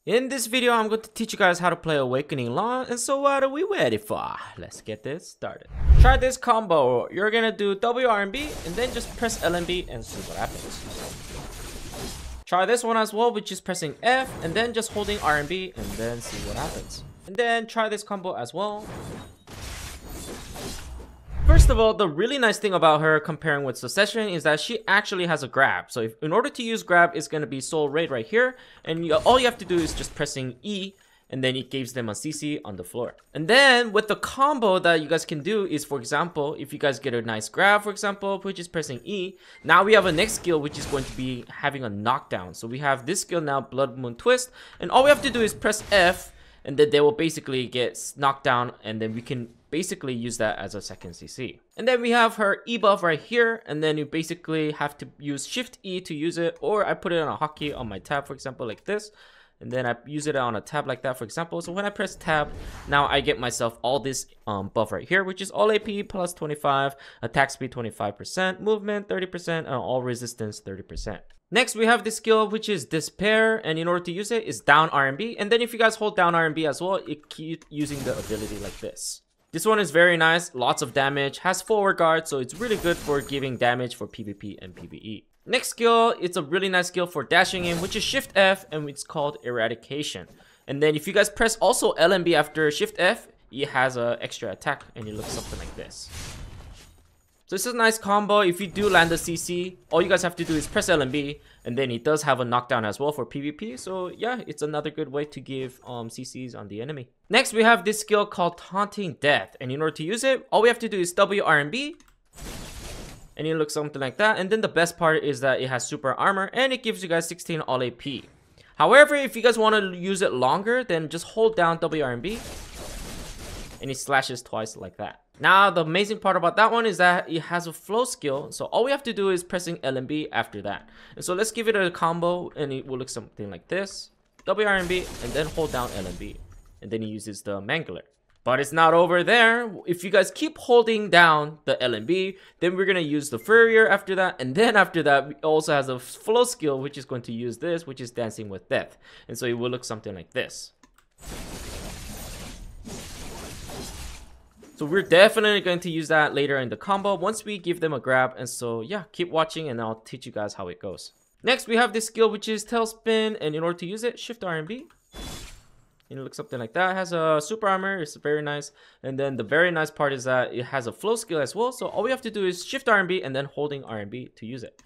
In this video, I'm going to teach you guys how to play Awakening Lahn, and so what are we ready for? Let's get this started. Try this combo. You're gonna do W+RMB and then just press LMB and see what happens. Try this one as well, which is pressing F and then just holding RMB and then see what happens. And then try this combo as well. First of all, the really nice thing about her comparing with Succession is that she actually has a grab. So in order to use grab, it's going to be Soul Raid right here. And all you have to do is just pressing E, and then it gives them a CC on the floor. And then with the combo that you guys can do is, for example, if you guys get a nice grab, for example, which is pressing E, now we have a next skill which is going to be having a knockdown. So we have this skill now, Blood Moon Twist. And all we have to do is press F, and then they will basically get knocked down, and then we can basically use that as a second CC. And then we have her E buff right here, and then you basically have to use Shift E to use it, or I put it on a hotkey on my tab, for example, like this, and then I use it on a tab like that, for example. So when I press tab, now I get myself all this buff right here, which is all AP plus 25, attack speed 25%, movement 30%, and all resistance 30%. Next, we have this skill, which is Despair, and in order to use it, is down RMB. And then if you guys hold down RMB as well, it keeps using the ability like this. This one is very nice, lots of damage, has forward guard, so it's really good for giving damage for PvP and PvE. Next skill, it's a really nice skill for dashing in, which is Shift F, and it's called Eradication. And then if you guys press also LMB after Shift F, it has an extra attack, and it looks something like this. So this is a nice combo. If you do land a CC, all you guys have to do is press LMB, and then it does have a knockdown as well for PvP. So yeah, it's another good way to give CCs on the enemy. Next, we have this skill called Taunting Death, and in order to use it, all we have to do is W+RMB, and it looks something like that. And then the best part is that it has super armor, and it gives you guys 16 all AP. However, if you guys want to use it longer, then just hold down W+RMB, and it slashes twice like that. Now, the amazing part about that one is that it has a flow skill, so all we have to do is pressing LMB after that. And so let's give it a combo, and it will look something like this. W+RMB, and then hold down LMB. And then he uses the Mangler. But it's not over there. If you guys keep holding down the LMB, then we're going to use the Furrier after that. And then after that, it also has a flow skill, which is going to use this, which is Dancing with Death. And so it will look something like this. So we're definitely going to use that later in the combo once we give them a grab. And so yeah, keep watching and I'll teach you guys how it goes. Next, we have this skill, which is Tailspin. And in order to use it, Shift+RMB. And it looks something like that. It has a super armor. It's very nice. And then the very nice part is that it has a flow skill as well. So all we have to do is Shift+RMB and then holding RMB to use it.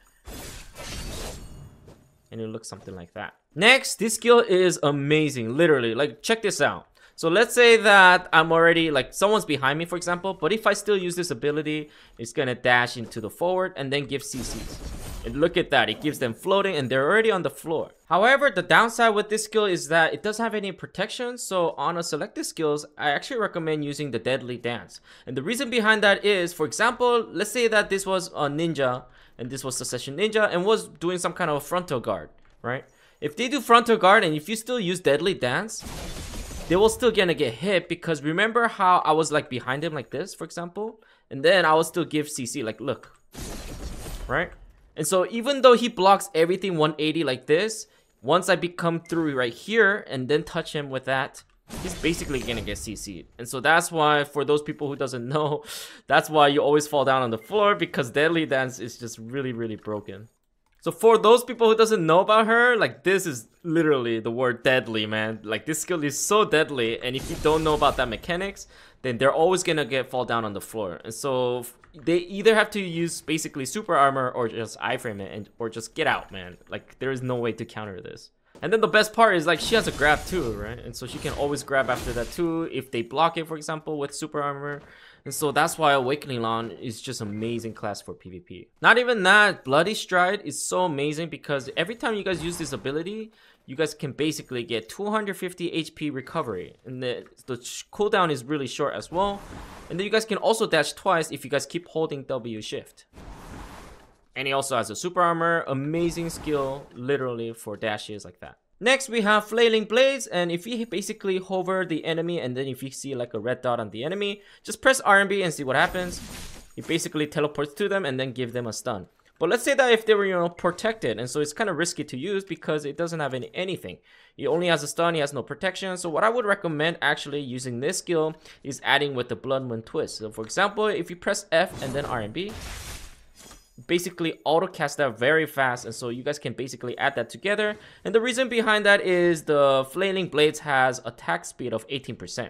And it looks something like that. Next, this skill is amazing. Literally, like, check this out. So let's say that I'm already, like, someone's behind me, for example, but if I still use this ability, it's gonna dash into the forward and then give CCs. And look at that, it gives them floating and they're already on the floor. However, the downside with this skill is that it doesn't have any protection, so on a selected skills, I actually recommend using the Deadly Dance. And the reason behind that is, for example, let's say that this was a ninja, and this was Succession Ninja, and was doing some kind of a frontal guard, right? If they do frontal guard, and if you still use Deadly Dance, they will still gonna get hit, because remember how I was like behind him like this, for example, and then I will still give CC, like, look, right? And so even though he blocks everything 180 like this, once I come through right here and then touch him with that, he's basically gonna get CC'd. And so that's why, for those people who doesn't know, that's why you always fall down on the floor, because Deadly Dance is just really, really broken. So for those people who doesn't know about her, like, this is literally the word deadly, man. Like, this skill is so deadly, and if you don't know about that mechanics, then they're always gonna fall down on the floor. And so they either have to use basically super armor or just iframe it, or just get out, man. Like, there is no way to counter this. And then the best part is, like, she has a grab too, right? And so she can always grab after that too if they block it, for example, with super armor. And so that's why Awakening Lahn is just amazing class for PvP. Not even that, Bloody Stride is so amazing because every time you guys use this ability, you guys can basically get 250 HP recovery. And the cooldown is really short as well. And then you guys can also dash twice if you guys keep holding W shift. And he also has a super armor, amazing skill, literally for dashes like that. Next, we have Flailing Blades, and if you basically hover the enemy, and then if you see like a red dot on the enemy, just press RMB and see what happens. It basically teleports to them and then give them a stun. But let's say that if they were, protected, and so it's kind of risky to use because it doesn't have anything. He only has a stun, he has no protection. So what I would recommend actually using this skill is adding with the Blood Moon Twist. So for example, if you press F and then RMB, basically auto cast that very fast, and so you guys can basically add that together. And the reason behind that is the Flailing Blades has attack speed of 18%.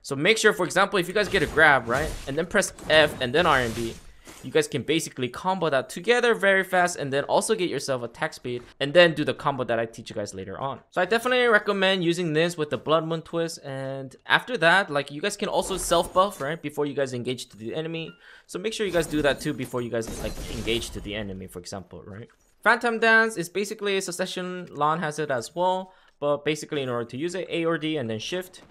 So make sure, for example, if you guys get a grab, right, and then press F and then RMB, you guys can basically combo that together very fast, and then also get yourself attack speed, and then do the combo that I teach you guys later on. So I definitely recommend using this with the Blood Moon Twist. And after that, like, you guys can also self buff, right, before you guys engage to the enemy. So make sure you guys do that too before you guys like engage to the enemy, for example, right? Phantom Dance is basically a Succession. Lahn has it as well, but basically in order to use it, A or D and then shift,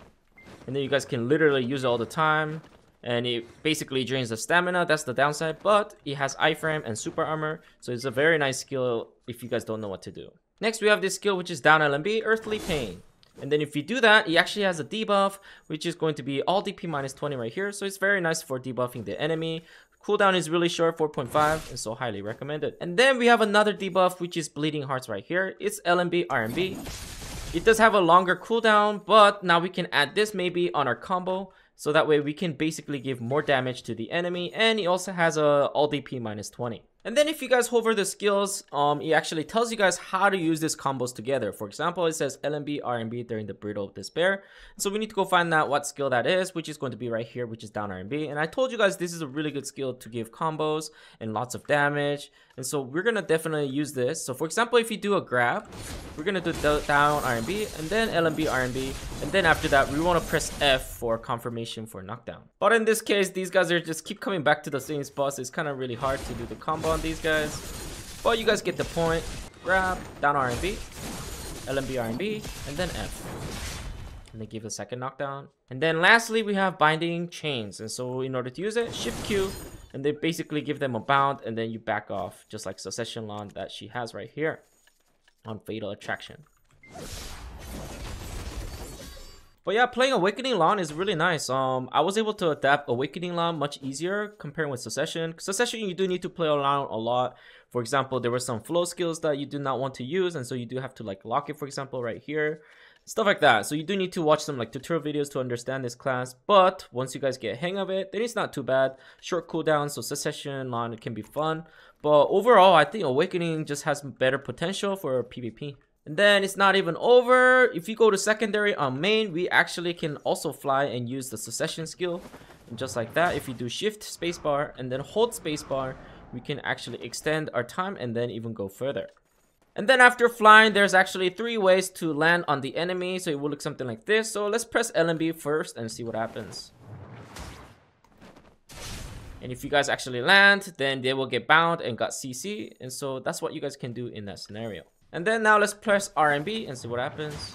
and then you guys can literally use it all the time. And it basically drains the stamina, that's the downside, but it has iframe and super armor, so it's a very nice skill if you guys don't know what to do. Next we have this skill which is W+RMB, Earthly Pain. And then if you do that, he actually has a debuff, which is going to be all DP minus 20 right here, so it's very nice for debuffing the enemy. Cooldown is really short, 4.5, and so highly recommended. And then we have another debuff which is Bleeding Hearts right here. It's LMB RMB. It does have a longer cooldown, but now we can add this maybe on our combo. So that way we can basically give more damage to the enemy, and he also has a all DP minus 20. And then if you guys hover the skills, it actually tells you guys how to use these combos together. For example, it says LMB RMB during the Brittle of Despair. So we need to go find out what skill that is, which is going to be right here, which is W+RMB. And I told you guys this is a really good skill to give combos and lots of damage. And so we're gonna definitely use this. So for example, if you do a grab, we're gonna do W+RMB and then LMB RMB, and then after that we want to press F for confirmation for knockdown. But in this case, these guys are just keep coming back to the same spots. It's kind of really hard to do the combo on these guys, but you guys get the point. Grab, W+RMB, LMB RMB, and then F, and then give a second knockdown. And then lastly we have Binding Chains, and so in order to use it, Shift Q, and they basically give them a bound, and then you back off, just like Succession Lahn that she has right here on Fatal Attraction. But yeah, playing Awakening Lahn is really nice. I was able to adapt Awakening Lahn much easier comparing with Succession. Succession, you do need to play around a lot. For example, there were some flow skills that you do not want to use, and so you do have to like lock it, for example, right here. Stuff like that. So you do need to watch some like tutorial videos to understand this class, but once you guys get a hang of it, then it's not too bad. Short cooldown, so Succession Lahn, it can be fun. But overall, I think Awakening just has better potential for PvP. And then it's not even over. If you go to secondary on main, we actually can also fly and use the Succession skill. And just like that, if you do shift spacebar and then hold spacebar, we can actually extend our time and then even go further. And then after flying, there's actually 3 ways to land on the enemy, so it will look something like this. So let's press LMB first and see what happens. And if you guys actually land, then they will get bound and got CC, and so that's what you guys can do in that scenario. And then now let's press RMB and see what happens.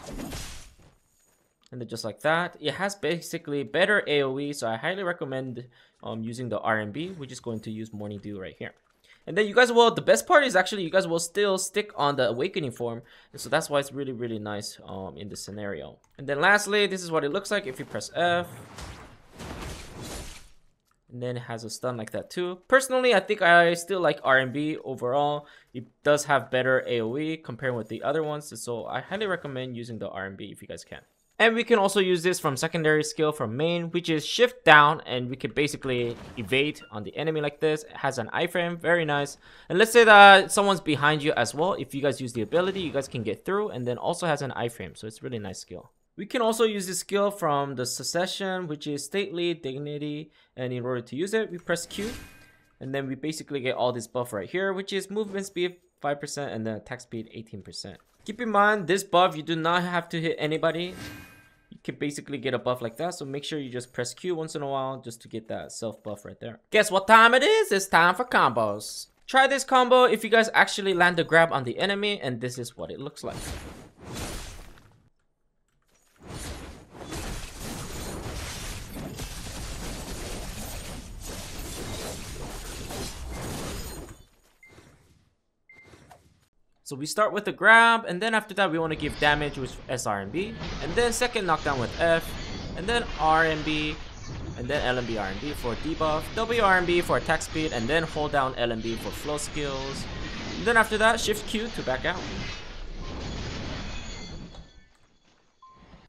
And then just like that, it has basically better AoE, so I highly recommend using the RMB, which is going to use Morning Dew right here. And then you guys will, the best part is actually you guys will still stick on the Awakening form, and so that's why it's really, really nice in this scenario. And then lastly, this is what it looks like if you press F. And then it has a stun like that too. Personally, I think I still like RMB overall. It does have better AoE compared with the other ones, so I highly recommend using the RMB if you guys can. And we can also use this from secondary skill from main, which is shift down, and we can basically evade on the enemy like this. It has an iframe, very nice. And let's say that someone's behind you as well. If you guys use the ability, you guys can get through, and then also has an iframe, so it's really nice skill. We can also use this skill from the Succession, which is Stately, Dignity, and in order to use it, we press Q, and then we basically get all this buff right here, which is movement speed 5% and then attack speed 18%. Keep in mind, this buff, you do not have to hit anybody. You can basically get a buff like that, so make sure you just press Q once in a while just to get that self buff right there. Guess what time it is? It's time for combos. Try this combo if you guys actually land a grab on the enemy, and this is what it looks like. So we start with the grab, and then after that we want to give damage with SRMB, and then second knockdown with F, and then RMB, and then LMB RMB for debuff, W+RMB for attack speed, and then hold down LMB for flow skills. And then after that, Shift Q to back out.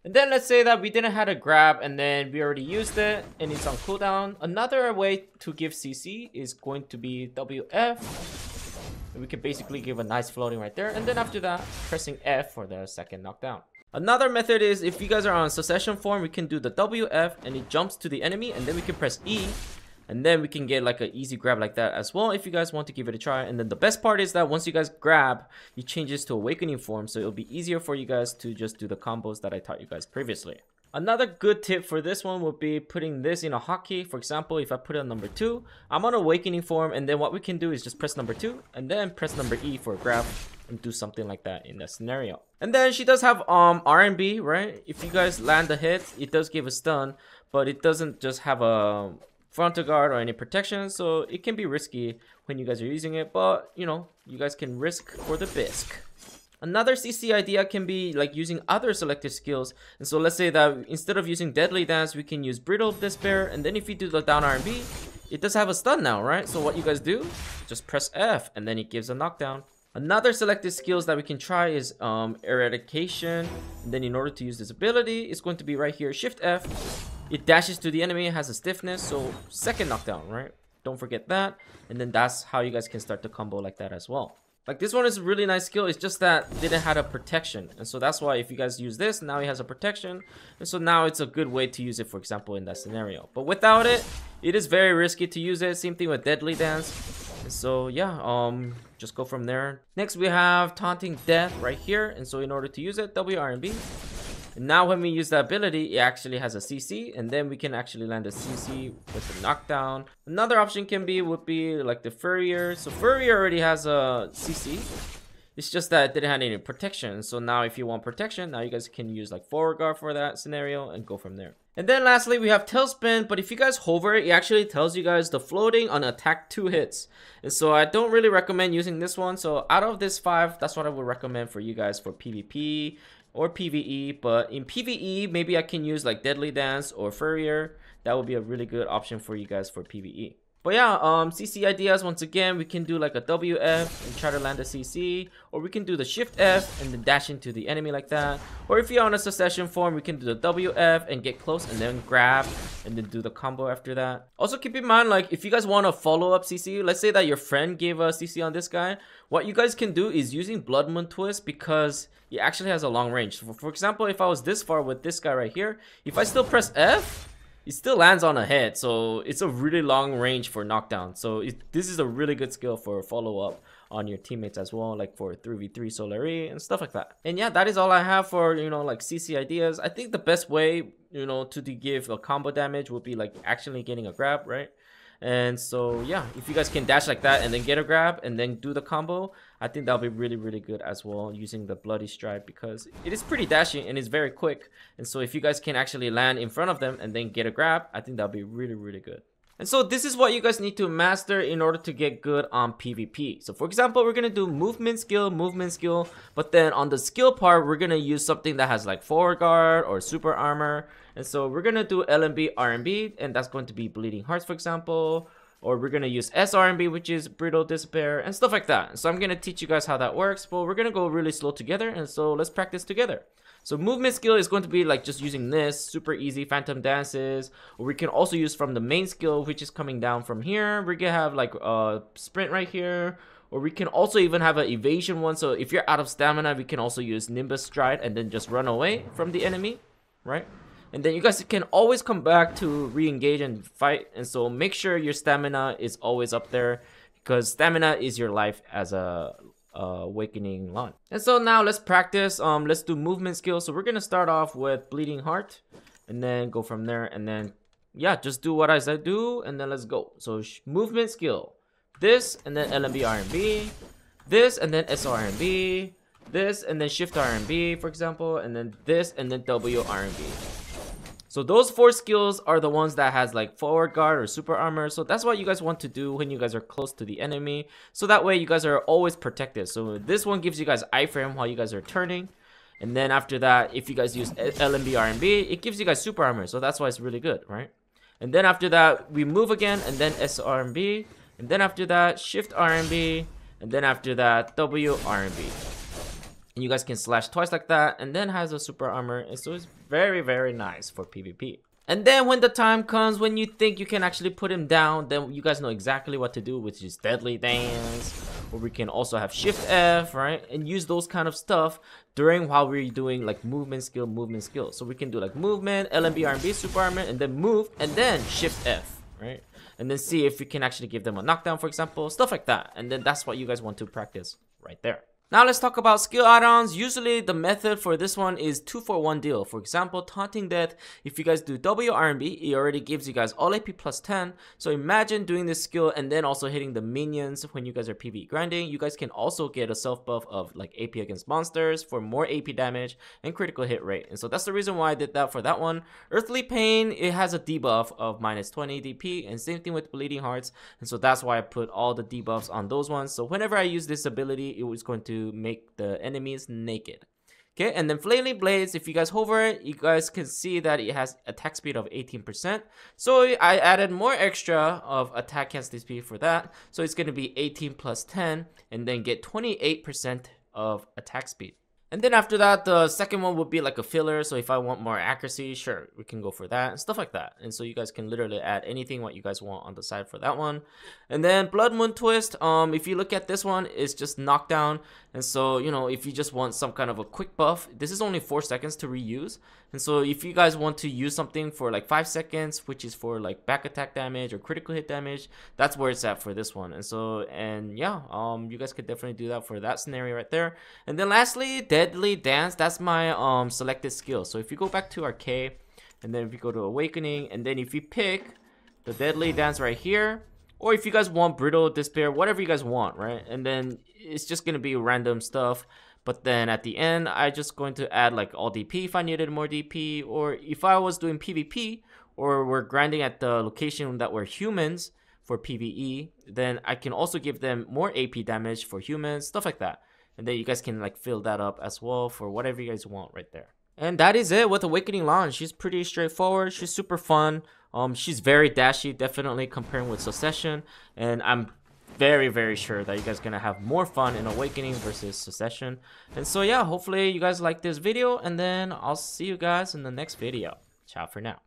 And then let's say that we didn't have a grab and then we already used it and it's on cooldown. Another way to give CC is going to be WF. We can basically give a nice floating right there. And then after that, pressing F for the second knockdown. Another method is if you guys are on succession form, we can do the WF and it jumps to the enemy, and then we can press E. And then we can get like an easy grab like that as well if you guys want to give it a try. And then the best part is that once you guys grab, it changes to awakening form, so it'll be easier for you guys to just do the combos that I taught you guys previously. Another good tip for this one would be putting this in a hotkey. For example, if I put it on number 2, I'm on awakening form, and then what we can do is just press number 2 and then press number E for a grab and do something like that in that scenario. And then she does have RMB, right? If you guys land the hit, it does give a stun, but it doesn't just have a frontal guard or any protection, so it can be risky when you guys are using it, but you know, you guys can risk for the bisque. Another CC idea can be like using other selected skills, and so let's say that instead of using Deadly Dance, we can use Brittle Despair, and then if you do the down RMB, it does have a stun now, right? So what you guys do, just press F and then it gives a knockdown. Another selected skills that we can try is Eradication, and then in order to use this ability, it's going to be right here, Shift F. It dashes to the enemy, it has a stiffness, so second knockdown, right? Don't forget that. And then that's how you guys can start the combo like that as well. Like this one is a really nice skill, it's just that it didn't have a protection. And so that's why if you guys use this, now he has a protection. And so now it's a good way to use it, for example, in that scenario. But without it, it is very risky to use it. Same thing with Deadly Dance. And so yeah, just go from there. Next we have Taunting Death right here. And so in order to use it, W+RMB. And now when we use the ability, it actually has a CC, and then we can actually land a CC with the knockdown. Another option would be like the Furrier. So Furrier already has a CC. It's just that it didn't have any protection. So now if you want protection, now you guys can use like forward guard for that scenario and go from there. And then lastly, we have Tailspin, but if you guys hover it, it actually tells you guys the floating on attack 2 hits. And so I don't really recommend using this one. So out of this 5, that's what I would recommend for you guys for PvP or PvE. But in PvE, maybe I can use like Deadly Dance or Furrier. That would be a really good option for you guys for PvE. But yeah, CC ideas, once again, we can do like a WF and try to land a CC, or we can do the Shift F and then dash into the enemy like that. Or if you're on a succession form, we can do the WF and get close and then grab and then do the combo after that. Also keep in mind, like if you guys want to follow up CC, let's say that your friend gave a CC on this guy, what you guys can do is using Blood Moon Twist, because he actually has a long range. For example, if I was this far with this guy right here, if I still press F, it still lands on a head, so it's a really long range for knockdown. So this is a really good skill for follow-up on your teammates as well, like for 3v3 Solari and stuff like that. And yeah, that is all I have for, you know, like CC ideas. I think the best way, you know, to give a combo damage would be like actually getting a grab, right? And so yeah, if you guys can dash like that and then get a grab and then do the combo, I think that'll be really, really good as well, using the Bloody Stride, because it is pretty dashy and it's very quick. And so if you guys can actually land in front of them and then get a grab, I think that'll be really, really good. And so this is what you guys need to master in order to get good on PvP. So for example, we're gonna do movement skill, but then on the skill part, we're gonna use something that has like forward guard or super armor. And so we're gonna do LMB RMB, and that's going to be Bleeding Hearts, for example. Or we're gonna use SRMB, which is Brittle Despair, and stuff like that. So I'm gonna teach you guys how that works, but we're gonna go really slow together, and so let's practice together. So movement skill is going to be like just using this, super easy, Phantom Dances. Or we can also use from the main skill, which is coming down from here. We're gonna have like a sprint right here. Or we can also even have an evasion one. So if you're out of stamina, we can also use Nimbus Stride and then just run away from the enemy, right? And then you guys can always come back to re-engage and fight. And so make sure your stamina is always up there, because stamina is your life as a awakening Lahn. And so now let's practice. Let's do movement skills. So we're gonna start off with Bleeding Heart and then go from there. And then yeah, just do what I said do, and then let's go. So movement skill, this, and then LMB RMB, this, and then SRMB, this, and then Shift+RMB, for example, and then this, and then W+RMB. So those 4 skills are the ones that has like forward guard or super armor. So that's what you guys want to do when you guys are close to the enemy. So that way you guys are always protected. So this one gives you guys iframe while you guys are turning. And then after that, if you guys use LMB RMB, it gives you guys super armor. So that's why it's really good, right? And then after that, we move again, and then SRMB. And then after that, Shift+RMB. And then after that, W+RMB. And you guys can slash twice like that, and then has a super armor. And so it's very, very nice for PvP. And then when the time comes when you think you can actually put him down, then you guys know exactly what to do, which is Deadly Dance. Or we can also have Shift F, right? And use those kind of stuff during while we're doing like movement skill. So we can do like movement, LMB, RMB, super armor, and then move, and then Shift F, right? And then see if we can actually give them a knockdown, for example, stuff like that. And then that's what you guys want to practice right there. Now let's talk about skill add-ons. Usually the method for this one is 2 for 1 deal. For example, Taunting Death, if you guys do W+RMB, it already gives you guys all AP plus 10. So imagine doing this skill and then also hitting the minions when you guys are PvE grinding. You guys can also get a self buff of like AP against monsters for more AP damage and critical hit rate. And so that's the reason why I did that for that one. Earthly Pain, it has a debuff of minus 20 DP, and same thing with Bleeding Hearts. And so that's why I put all the debuffs on those ones. So whenever I use this ability, it was going to make the enemies naked. Okay, and then Flailing Blades, if you guys hover it, you guys can see that it has attack speed of 18%. So I added more extra of attack cancel speed for that. So it's going to be 18 plus 10, and then get 28% of attack speed. And then after that, the second one would be like a filler. So if I want more accuracy, sure, we can go for that and stuff like that. And so you guys can literally add anything what you guys want on the side for that one. And then Blood Moon Twist, if you look at this one, it's just knockdown. And so, you know, if you just want some kind of a quick buff, this is only 4 seconds to reuse. And so if you guys want to use something for like 5 seconds, which is for like back attack damage or critical hit damage, that's where it's at for this one. And so, and yeah, you guys could definitely do that for that scenario right there. And then lastly, Deadly Dance, that's my selected skill. So if you go back to Arcade, and then if you go to Awakening, and then if you pick the Deadly Dance right here, or if you guys want Brittle Despair, whatever you guys want, right? And then it's just gonna be random stuff. But then at the end, I just going to add like all DP if I needed more DP, or if I was doing PvP, or we're grinding at the location that we're humans for PvE, then I can also give them more AP damage for humans, stuff like that. And then you guys can like fill that up as well for whatever you guys want right there. And that is it with Awakening Lahn. She's pretty straightforward. She's super fun. She's very dashy, definitely comparing with Succession. And I'm very, very sure that you guys are going to have more fun in Awakening versus Succession. And so yeah, hopefully you guys like this video. And then I'll see you guys in the next video. Ciao for now.